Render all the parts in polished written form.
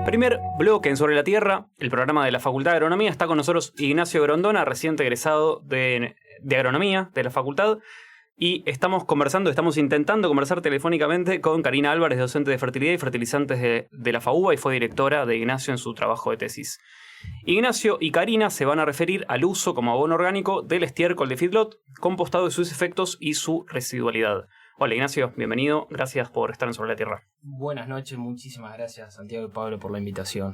Primer bloque en Sobre la Tierra, el programa de la Facultad de Agronomía. Está con nosotros Ignacio Grondona, reciente egresado de Agronomía de la Facultad. Y estamos intentando conversar telefónicamente con Karina Álvarez, docente de fertilidad y fertilizantes de la FAUBA, y fue directora de Ignacio en su trabajo de tesis. Ignacio y Karina se van a referir al uso como abono orgánico del estiércol de feedlot, compostado, de sus efectos y su residualidad. Hola Ignacio, bienvenido, gracias por estar en Sobre la Tierra. Buenas noches, muchísimas gracias Santiago y Pablo por la invitación.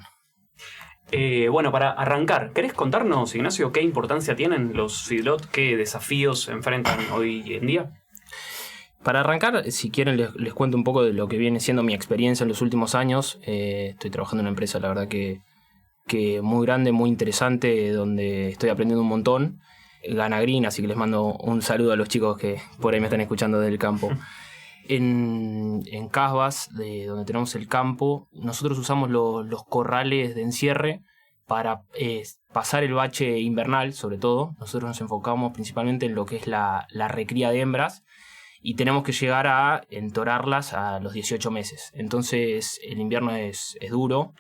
Bueno, para arrancar, ¿querés contarnos, Ignacio, qué importancia tienen los feedlot, qué desafíos enfrentan hoy en día? Para arrancar, si quieren les cuento un poco de lo que viene siendo mi experiencia en los últimos años. Estoy trabajando en una empresa, la verdad que muy grande, muy interesante, donde estoy aprendiendo un montón. Gana Green, así que les mando un saludo a los chicos que por ahí me están escuchando del campo. En Casbas, donde tenemos el campo, nosotros usamos los corrales de encierre para pasar el bache invernal, sobre todo. Nosotros nos enfocamos principalmente en lo que es la recría de hembras y tenemos que llegar a entorarlas a los 18 meses. Entonces el invierno es duro,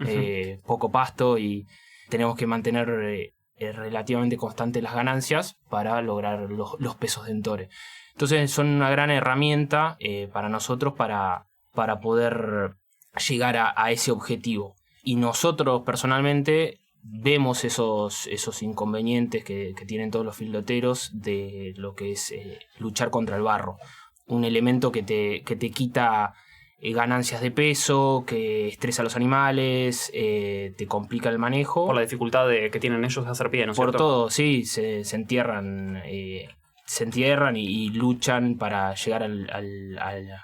poco pasto, y tenemos que mantener relativamente constantes las ganancias para lograr los pesos de entore. Entonces son una gran herramienta para nosotros para poder llegar a ese objetivo. Y nosotros personalmente vemos esos inconvenientes que tienen todos los feedloteros de lo que es luchar contra el barro. Un elemento que te quita ganancias de peso, que estresa a los animales, te complica el manejo. Por la dificultad que tienen ellos de hacer pie, ¿no es cierto? Por todo, sí, se entierran y luchan para llegar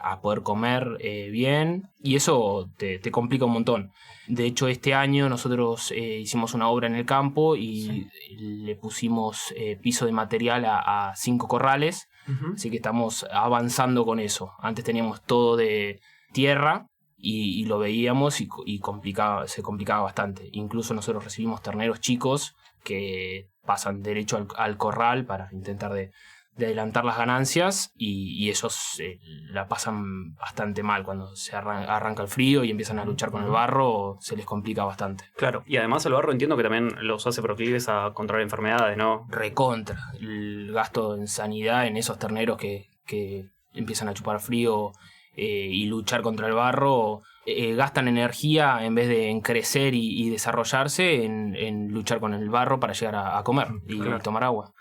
a poder comer bien, y eso te complica un montón. De hecho, este año nosotros hicimos una obra en el campo y le pusimos piso de material a 5 corrales, así que estamos avanzando con eso. Antes teníamos todo de tierra y lo veíamos y se complicaba bastante. Incluso nosotros recibimos terneros chicos que pasan derecho al corral para intentar de adelantar las ganancias, y ellos la pasan bastante mal cuando se arranca el frío y empiezan a luchar con el barro. Se les complica bastante. Claro, y además el barro entiendo que también los hace proclives a contraer enfermedades, ¿no? Recontra. El gasto en sanidad en esos terneros que empiezan a chupar frío y luchar contra el barro, gastan energía en vez de en crecer y desarrollarse, en luchar con el barro para llegar a comer y tomar agua.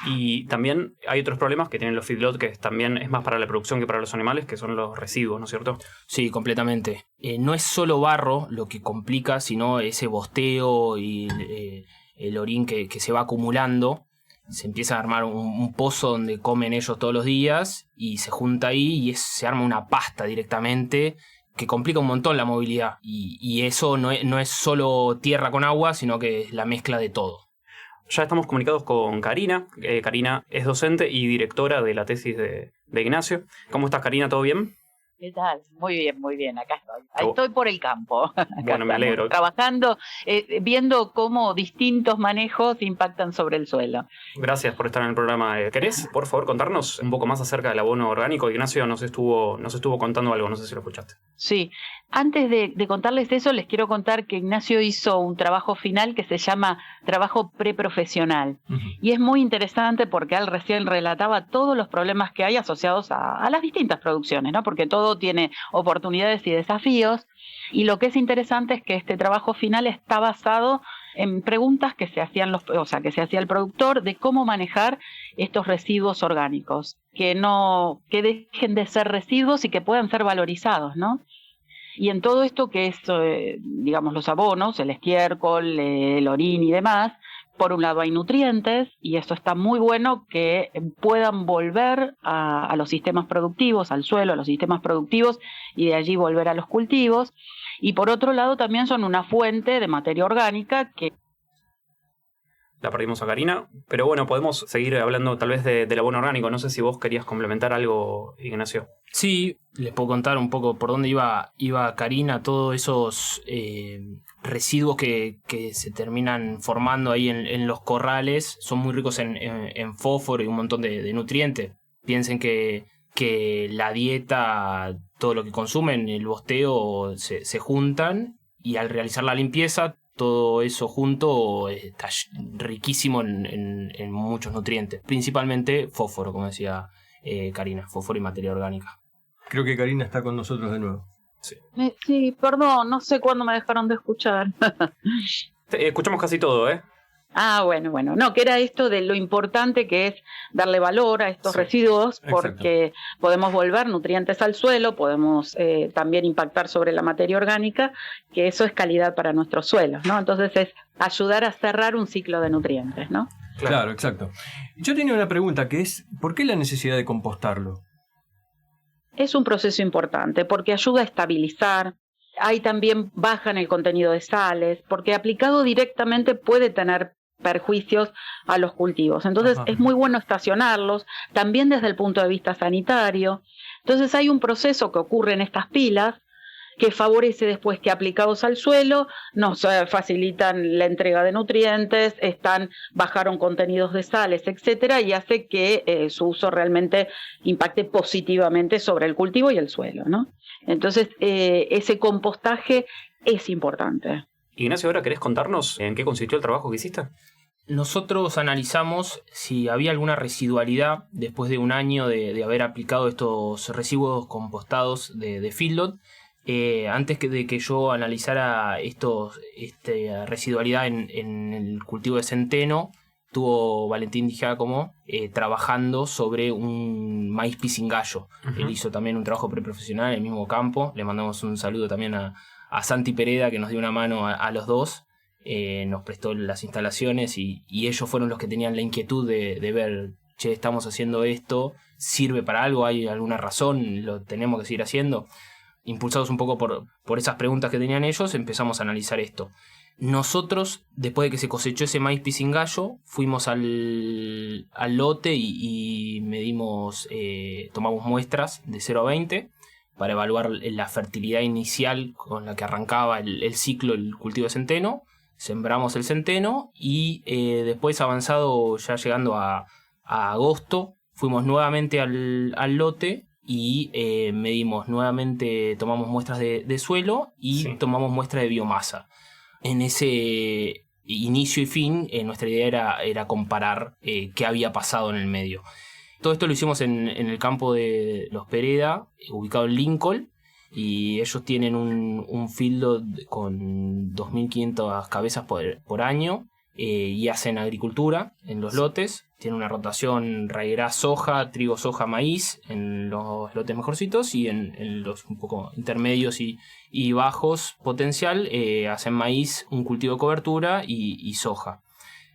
Y también hay otros problemas que tienen los feedlot, que también es más para la producción que para los animales, que son los residuos, ¿no es cierto? Sí, completamente. No es solo barro lo que complica, sino ese bosteo y el orín que se va acumulando. Se empieza a armar un pozo donde comen ellos todos los días y se junta ahí y se arma una pasta directamente que complica un montón la movilidad. Y eso no es solo tierra con agua, sino que es la mezcla de todo. Ya estamos comunicados con Karina. Karina es docente y directora de la tesis de Ignacio. ¿Cómo estás, Karina? ¿Todo bien? ¿Qué tal? Muy bien, acá estoy. Ahí estoy por el campo. Bueno, me alegro. Trabajando, viendo cómo distintos manejos impactan sobre el suelo. Gracias por estar en el programa. ¿Querés, por favor, contarnos un poco más acerca del abono orgánico? Ignacio nos estuvo contando algo, no sé si lo escuchaste. Sí. Antes de contarles eso, les quiero contar que Ignacio hizo un trabajo final que se llama trabajo preprofesional. Y es muy interesante porque él recién relataba todos los problemas que hay asociados a las distintas producciones, ¿no? Porque todo tiene oportunidades y desafíos, y lo que es interesante es que este trabajo final está basado en preguntas que se hacía el productor de cómo manejar estos residuos orgánicos, que dejen de ser residuos y que puedan ser valorizados, ¿no? Y en todo esto que es, digamos, los abonos, el estiércol, el orín y demás, por un lado hay nutrientes, y esto está muy bueno que puedan volver a los sistemas productivos, al suelo, a los sistemas productivos, y de allí volver a los cultivos. Y por otro lado también son una fuente de materia orgánica que... La perdimos a Karina, pero bueno, podemos seguir hablando tal vez del abono orgánico. No sé si vos querías complementar algo, Ignacio. Sí, les puedo contar un poco por dónde iba Karina. Todos esos residuos que se terminan formando ahí en los corrales son muy ricos en fósforo y un montón de nutrientes. Piensen que la dieta, todo lo que consumen, el bosteo, se juntan y al realizar la limpieza, todo eso junto está riquísimo en muchos nutrientes, principalmente fósforo, como decía Karina, fósforo y materia orgánica. Creo que Karina está con nosotros de nuevo. Sí, perdón, no sé cuándo me dejaron de escuchar. Escuchamos casi todo, ¿eh? Bueno, no, que era esto de lo importante que es darle valor a estos residuos, porque podemos volver nutrientes al suelo, podemos también impactar sobre la materia orgánica, que eso es calidad para nuestros suelos, ¿no? Entonces es ayudar a cerrar un ciclo de nutrientes, ¿no? Claro, exacto. Yo tenía una pregunta que es, ¿por qué la necesidad de compostarlo? Es un proceso importante porque ayuda a estabilizar. Hay también baja en el contenido de sales, porque aplicado directamente puede tener perjuicios a los cultivos. Entonces es muy bueno estacionarlos, también desde el punto de vista sanitario. Entonces hay un proceso que ocurre en estas pilas que favorece después que aplicados al suelo nos facilitan la entrega de nutrientes, bajaron contenidos de sales, etcétera, y hace que su uso realmente impacte positivamente sobre el cultivo y el suelo, ¿no? Entonces ese compostaje es importante. Ignacio, ¿ahora querés contarnos en qué consistió el trabajo que hiciste? Nosotros analizamos si había alguna residualidad después de un año de haber aplicado estos residuos compostados de feedlot. Antes de que yo analizara esta residualidad en el cultivo de centeno, estuvo Valentín Di Giacomo trabajando sobre un maíz pisingallo. Él hizo también un trabajo preprofesional en el mismo campo. Le mandamos un saludo también a Santi Pereda, que nos dio una mano a los dos. Nos prestó las instalaciones y ellos fueron los que tenían la inquietud de ver, che, estamos haciendo esto, ¿sirve para algo? ¿Hay alguna razón? ¿Lo tenemos que seguir haciendo? Impulsados un poco por esas preguntas que tenían ellos, empezamos a analizar esto. Nosotros, después de que se cosechó ese maíz pisingallo, fuimos al lote y medimos, tomamos muestras de 0 a 20 para evaluar la fertilidad inicial con la que arrancaba el ciclo del cultivo de centeno. Sembramos el centeno y después, avanzado, ya llegando a agosto, fuimos nuevamente al lote y medimos nuevamente, tomamos muestras de suelo y tomamos muestras de biomasa. En ese inicio y fin, nuestra idea era comparar qué había pasado en el medio. Todo esto lo hicimos en el campo de los Pereda, ubicado en Lincoln, y ellos tienen un fieldo con 2.500 cabezas por año, y hacen agricultura en los lotes. Tienen una rotación raigras soja, trigo, soja, maíz en los lotes mejorcitos, y en los un poco intermedios y bajos potencial hacen maíz, un cultivo de cobertura y soja.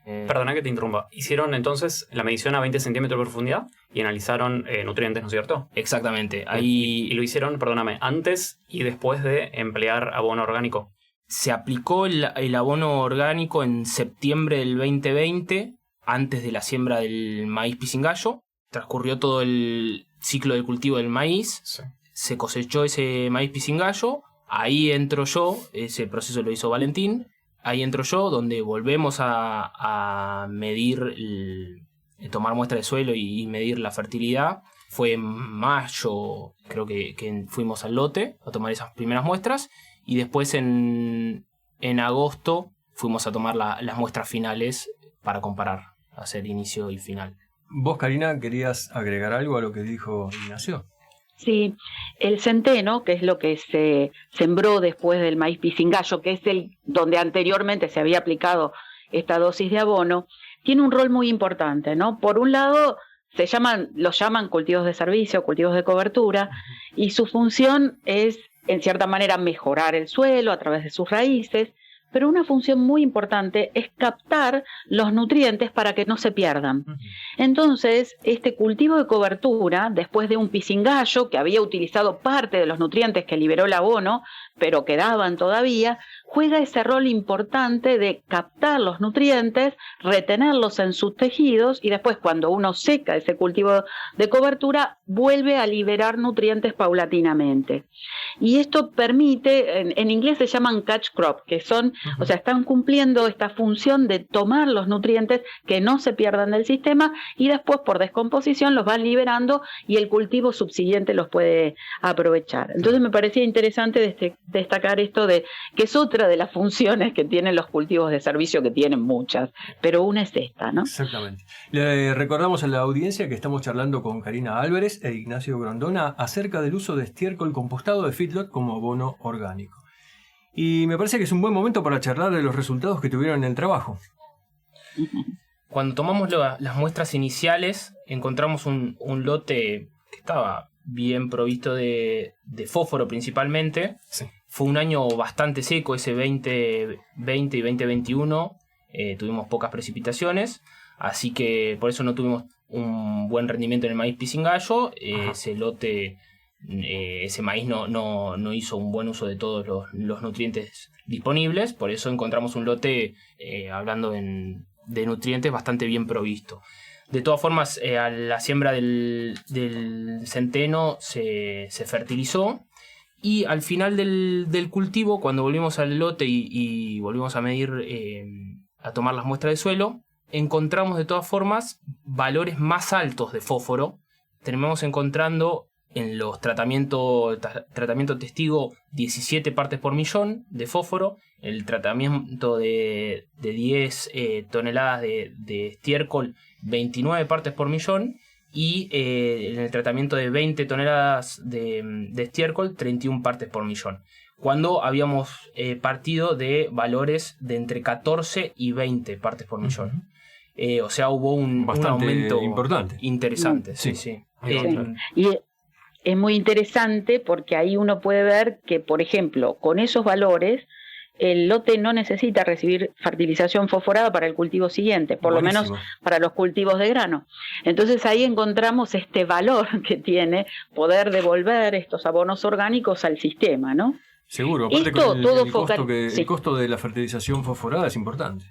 Perdona que te interrumpa. Hicieron entonces la medición a 20 centímetros de profundidad y analizaron nutrientes, ¿no es cierto? Exactamente. Y lo hicieron, perdóname, antes y después de emplear abono orgánico. Se aplicó el abono orgánico en septiembre del 2020, antes de la siembra del maíz pisingallo. Transcurrió todo el ciclo de cultivo del maíz. Sí. Se cosechó ese maíz pisingallo. Ahí entro yo, ese proceso lo hizo Valentín. Ahí entro yo, donde volvemos a medir, tomar muestra de suelo y medir la fertilidad. Fue en mayo, creo que fuimos al lote a tomar esas primeras muestras. Y después en agosto fuimos a tomar las muestras finales para comparar, hacer inicio y final. ¿Vos, Karina, querías agregar algo a lo que dijo Ignacio? Sí, el centeno, que es lo que se sembró después del maíz pisingallo, que es donde anteriormente se había aplicado esta dosis de abono, tiene un rol muy importante, ¿no? Por un lado, los llaman cultivos de servicio, cultivos de cobertura, y su función es, en cierta manera, mejorar el suelo a través de sus raíces, pero una función muy importante es captar los nutrientes para que no se pierdan. Entonces, este cultivo de cobertura, después de un pisingallo que había utilizado parte de los nutrientes que liberó el abono, pero quedaban todavía, juega ese rol importante de captar los nutrientes, retenerlos en sus tejidos, y después, cuando uno seca ese cultivo de cobertura, vuelve a liberar nutrientes paulatinamente. Y esto permite, en inglés se llaman catch crop, que son, o sea, están cumpliendo esta función de tomar los nutrientes que no se pierdan del sistema, y después por descomposición los van liberando y el cultivo subsiguiente los puede aprovechar. Entonces me parecía interesante destacar esto de que es otro otra de las funciones que tienen los cultivos de servicio, que tienen muchas, pero una es esta, ¿no? Exactamente. Le recordamos a la audiencia que estamos charlando con Karina Álvarez e Ignacio Grondona acerca del uso de estiércol compostado de feedlot como abono orgánico. Y me parece que es un buen momento para charlar de los resultados que tuvieron en el trabajo. Cuando tomamos las muestras iniciales, encontramos un lote que estaba bien provisto de fósforo principalmente. Sí. Fue un año bastante seco, ese 2020 y 2021. Tuvimos pocas precipitaciones, así que por eso no tuvimos un buen rendimiento en el maíz pisingallo. Ese lote, ese maíz no hizo un buen uso de todos los nutrientes disponibles, por eso encontramos un lote, hablando de nutrientes, bastante bien provisto. De todas formas, a la siembra del centeno se fertilizó, y al final del cultivo, cuando volvimos al lote y volvimos a medir, a tomar las muestras de suelo, encontramos de todas formas valores más altos de fósforo. Terminamos encontrando en los tratamiento testigo 17 partes por millón de fósforo, el tratamiento de 10 toneladas de estiércol 29 partes por millón, y en el tratamiento de 20 toneladas de estiércol 31 partes por millón, cuando habíamos partido de valores de entre 14 y 20 partes por millón. O sea, hubo un aumento importante, interesante. Sí. Y es muy interesante porque ahí uno puede ver que, por ejemplo, con esos valores, el lote no necesita recibir fertilización fosforada para el cultivo siguiente, por Buenísimo. lo menos para los cultivos de grano. Entonces ahí encontramos este valor que tiene poder devolver estos abonos orgánicos al sistema, ¿no? Seguro, aparte Esto, con todo el costo de la fertilización fosforada es importante.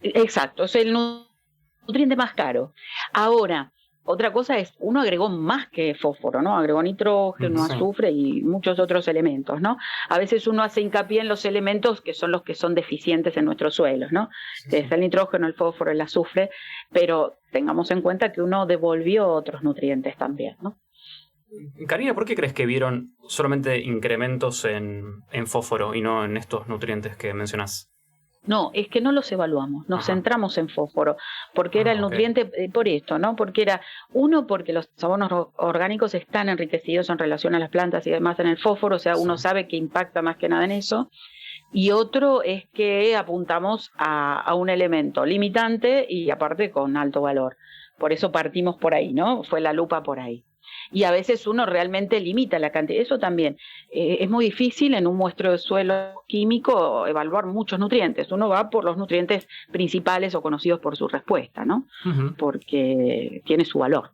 Exacto, es el nutriente más caro. Ahora, otra cosa es, uno agregó más que fósforo, ¿no? Agregó nitrógeno, azufre y muchos otros elementos, ¿no? A veces uno hace hincapié en los elementos que son los que son deficientes en nuestros suelos, ¿no? Que es el nitrógeno, el fósforo, el azufre, pero tengamos en cuenta que uno devolvió otros nutrientes también, ¿no? Karina, ¿por qué crees que vieron solamente incrementos en fósforo y no en estos nutrientes que mencionás? No, es que no los evaluamos, nos centramos en fósforo, porque era el nutriente, por esto, ¿no? Porque porque los abonos orgánicos están enriquecidos en relación a las plantas y demás en el fósforo, o sea, uno sabe que impacta más que nada en eso, y otro es que apuntamos a un elemento limitante y aparte con alto valor, por eso partimos por ahí, ¿no? Fue la lupa por ahí. Y a veces uno realmente limita la cantidad. Eso también es muy difícil en un muestreo de suelo químico evaluar muchos nutrientes. Uno va por los nutrientes principales o conocidos por su respuesta, ¿no? Porque tiene su valor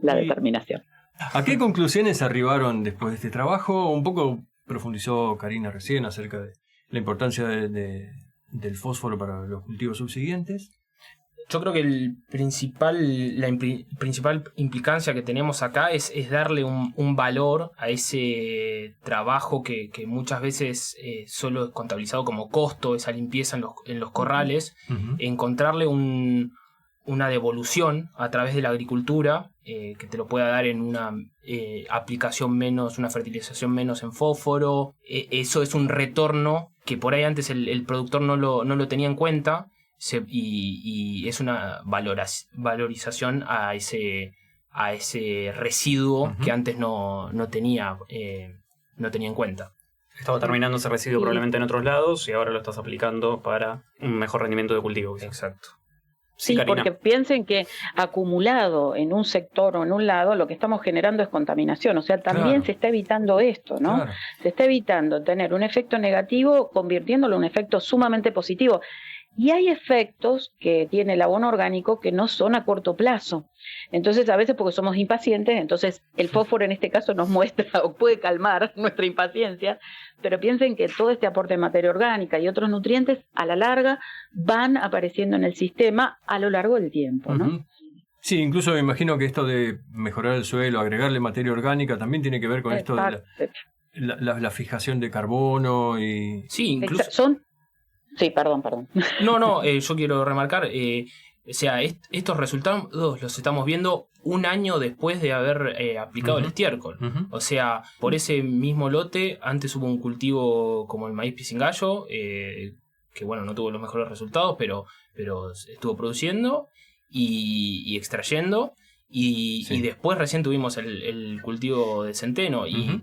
la determinación. ¿A qué conclusiones arribaron después de este trabajo? Un poco profundizó Karina recién acerca de la importancia del fósforo para los cultivos subsiguientes. Yo creo que la principal implicancia que tenemos acá es darle un valor a ese trabajo que muchas veces solo es contabilizado como costo, esa limpieza en los corrales, encontrarle una devolución a través de la agricultura que te lo pueda dar en una aplicación menos, una fertilización menos en fósforo. Eso es un retorno que por ahí antes el productor no lo tenía en cuenta. Y es una valorización a ese residuo que antes no tenía en cuenta. Estaba terminando ese residuo probablemente en otros lados y ahora lo estás aplicando para un mejor rendimiento de cultivo. Exacto. Sí, porque piensen que acumulado en un sector o en un lado, lo que estamos generando es contaminación. O sea, también se está evitando esto, ¿no? Claro. Se está evitando tener un efecto negativo, convirtiéndolo en un efecto sumamente positivo. Y hay efectos que tiene el abono orgánico que no son a corto plazo. Entonces, a veces porque somos impacientes, entonces el fósforo en este caso nos muestra o puede calmar nuestra impaciencia, pero piensen que todo este aporte de materia orgánica y otros nutrientes a la larga van apareciendo en el sistema a lo largo del tiempo, ¿no? Sí, incluso me imagino que esto de mejorar el suelo, agregarle materia orgánica, también tiene que ver con esto de la fijación de carbono y... Sí, incluso... Sí, perdón. No, yo quiero remarcar, O sea, estos resultados los estamos viendo un año después de haber aplicado el estiércol. O sea, por ese mismo lote, antes hubo un cultivo como el maíz pisingallo, que bueno, no tuvo los mejores resultados, pero estuvo produciendo y extrayendo. Y después recién tuvimos el cultivo de centeno y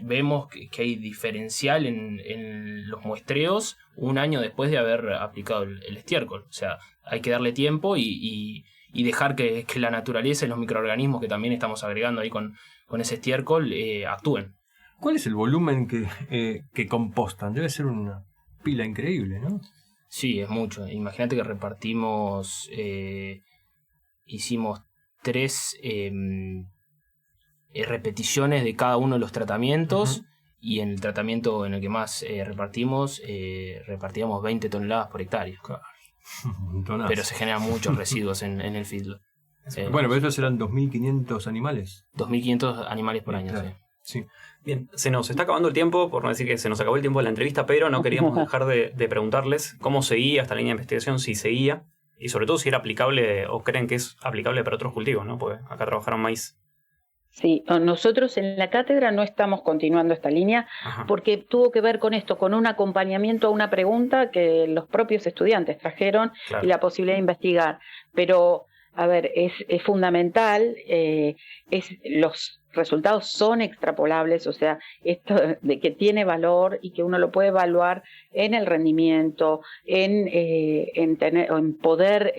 vemos que hay diferencial en los muestreos un año después de haber aplicado el estiércol. O sea, hay que darle tiempo y dejar que la naturaleza y los microorganismos que también estamos agregando ahí con ese estiércol actúen. ¿Cuál es el volumen que compostan? Debe ser una pila increíble, ¿no? Sí, es mucho. Imagínate que repartimos, hicimos 3 repeticiones de cada uno de los tratamientos y en el tratamiento en el que más repartíamos 20 toneladas por hectárea. Pero se generan muchos residuos en el feedlot. Bueno, pero estos serán 2.500 animales. 2.500 animales por año, claro. Sí. Bien, se nos está acabando el tiempo, por no decir que se nos acabó el tiempo de la entrevista, pero no queríamos dejar de preguntarles cómo seguía esta línea de investigación, si seguía. Y sobre todo si era aplicable o creen que es aplicable para otros cultivos, ¿no? Porque acá trabajaron maíz. Sí, nosotros en la cátedra no estamos continuando esta línea porque tuvo que ver con esto, con un acompañamiento a una pregunta que los propios estudiantes trajeron y la posibilidad de investigar. Pero, a ver, es fundamental, los resultados son extrapolables, o sea, esto de que tiene valor y que uno lo puede evaluar en el rendimiento, en poder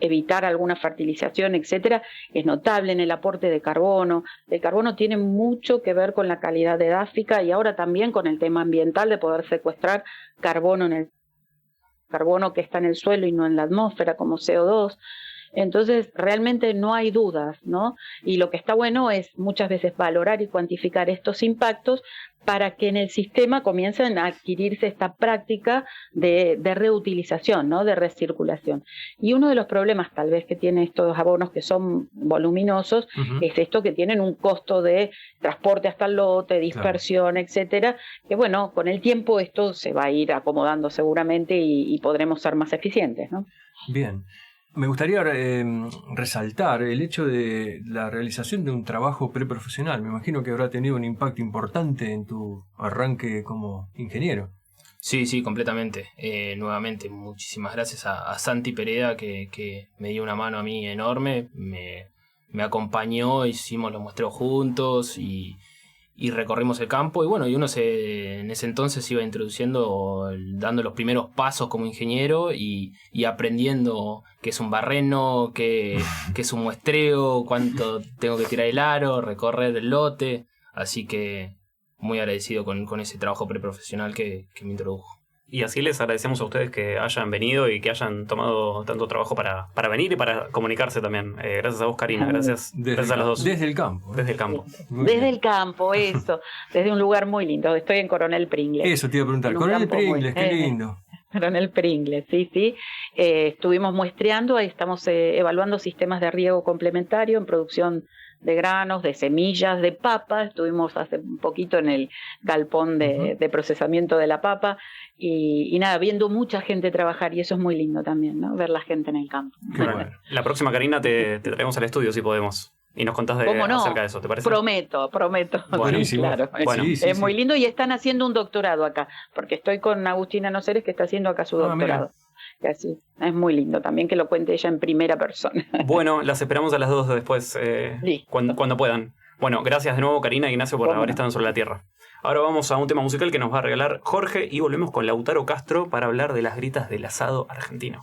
evitar alguna fertilización, etcétera, es notable en el aporte de carbono. El carbono tiene mucho que ver con la calidad edáfica y ahora también con el tema ambiental de poder secuestrar carbono carbono que está en el suelo y no en la atmósfera como CO2. Entonces, realmente no hay dudas, ¿no? Y lo que está bueno es muchas veces valorar y cuantificar estos impactos para que en el sistema comiencen a adquirirse esta práctica de reutilización, ¿no? De recirculación. Y uno de los problemas tal vez que tienen estos abonos que son voluminosos es esto que tienen un costo de transporte hasta el lote, dispersión, etcétera, que bueno, con el tiempo esto se va a ir acomodando seguramente y podremos ser más eficientes, ¿no? Bien. Me gustaría resaltar el hecho de la realización de un trabajo preprofesional. Me imagino que habrá tenido un impacto importante en tu arranque como ingeniero. Sí, completamente. Nuevamente, muchísimas gracias a Santi Pereda que me dio una mano a mí enorme. Me acompañó, hicimos los muestreos juntos y recorrimos el campo y bueno, y uno en ese entonces se iba introduciendo, dando los primeros pasos como ingeniero y aprendiendo qué es un barreno, qué es un muestreo, cuánto tengo que tirar el aro, recorrer el lote, así que muy agradecido con ese trabajo preprofesional que me introdujo. Y así les agradecemos a ustedes que hayan venido y que hayan tomado tanto trabajo para venir y para comunicarse también. Gracias a vos, Karina. Gracias a los dos. Desde el campo. Desde el campo. Desde el campo, eso. Desde un lugar muy lindo. Estoy en Coronel Pringles. Eso te iba a preguntar. Coronel Pringles, qué lindo. Coronel Pringles, sí. Estuvimos muestreando, ahí estamos evaluando sistemas de riego complementario en producción de granos, de semillas, de papa. Estuvimos hace un poquito en el galpón de procesamiento de la papa y nada, viendo mucha gente trabajar y eso es muy lindo también, ¿no? Ver la gente en el campo. Bueno. La próxima, Karina, te traemos al estudio si podemos y nos contás acerca de eso, ¿te parece? Prometo. Buenísimo. Sí, claro. Bueno. Es muy lindo y están haciendo un doctorado acá, porque estoy con Agustina Noceres que está haciendo acá su doctorado. Así, es muy lindo también que lo cuente ella en primera persona. Bueno, las esperamos a las 2 después, cuando puedan. Bueno, gracias de nuevo, Karina e Ignacio, por haber estado en Sobre la Tierra. Ahora vamos a un tema musical que nos va a regalar Jorge y volvemos con Lautaro Castro para hablar de las gritas del asado argentino.